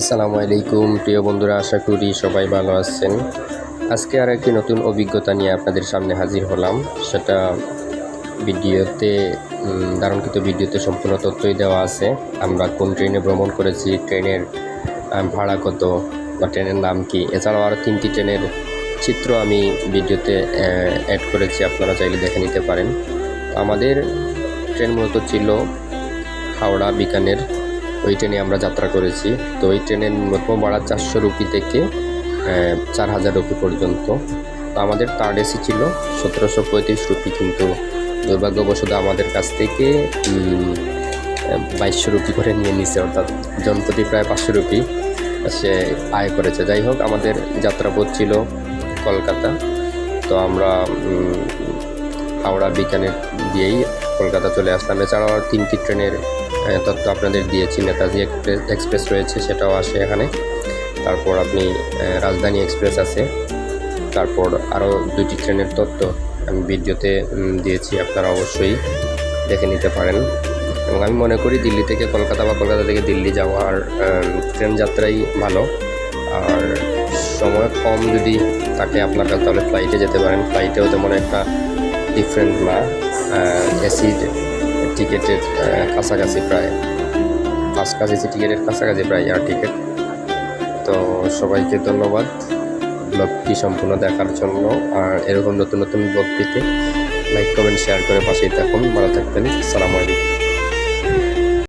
আসসালামু আলাইকুম প্রিয় বন্ধুরা, আশা করি সবাই ভালো আছেন। আজকে আর একটি নতুন অভিজ্ঞতা নিয়ে আপনাদের সামনে হাজির হলাম। সেটা ভিডিওতে ধারণকৃত ভিডিওতে সম্পূর্ণ তথ্যই দেওয়া আছে। আমরা কোন ট্রেনে ভ্রমণ করেছি, ট্রেনের ভাড়া কত বা ট্রেনের নাম কি, এছাড়াও আরও 3টি ট্রেনের চিত্র আমি ভিডিওতে অ্যাড করেছি, আপনারা চাইলে দেখে নিতে পারেন। আমাদের ট্রেন মূলত ছিল হাওড়া বিকানের, ওই ট্রেনে আমরা যাত্রা করেছি। তো ওই ট্রেনের ন্যূনতম ভাড়া 400 রুপি থেকে 4000 রুপি পর্যন্ত। তো আমাদের থার্ড এসি ছিল 1735 রুপি, কিন্তু দুর্ভাগ্যবশত আমাদের কাছ থেকে 2200 রুপি করে নিয়ে নিছে, অর্থাৎ জনপ্রতি প্রায় 500 রুপি সে আয় করেছে। যাই হোক, আমাদের যাত্রাপথ ছিল কলকাতা। তো আমরা হাওড়া বিকানের দিয়েই কলকাতা চলে আসলাম। এছাড়াও 3টি ট্রেনের তথ্য আপনাদের দিয়েছি। নেতাজি এক্সপ্রেস রয়েছে, সেটাও আসে এখানে। তারপর আপনি রাজধানী এক্সপ্রেস আছে। তারপর আরও 2টি ট্রেনের তথ্য আমি ভিডিওতে দিয়েছি, আপনারা অবশ্যই দেখে নিতে পারেন। এবং আমি মনে করি দিল্লি থেকে কলকাতা বা কলকাতা থেকে দিল্লি যাওয়ার ট্রেন যাত্রাই ভালো। আর সময় কম যদি থাকে আপনার কাছে, তাহলে ফ্লাইটে যেতে পারেন। ফ্লাইটেও তেমন একটা ডিফারেন্ট না, এসির টিকিটের কাছাকাছি, প্রায় ফার্স্ট ক্লাস এসি টিকিটের কাছাকাছি প্রায় এয়ার টিকিট। তো সবাইকে ধন্যবাদ ব্লগটি সম্পূর্ণ দেখার জন্য। আর এরকম নতুন নতুন ব্লগ পেতে লাইক কমেন্ট শেয়ার করে পাশেই থাকুন। ভালো থাকবেন। আসসালামু আলাইকুম।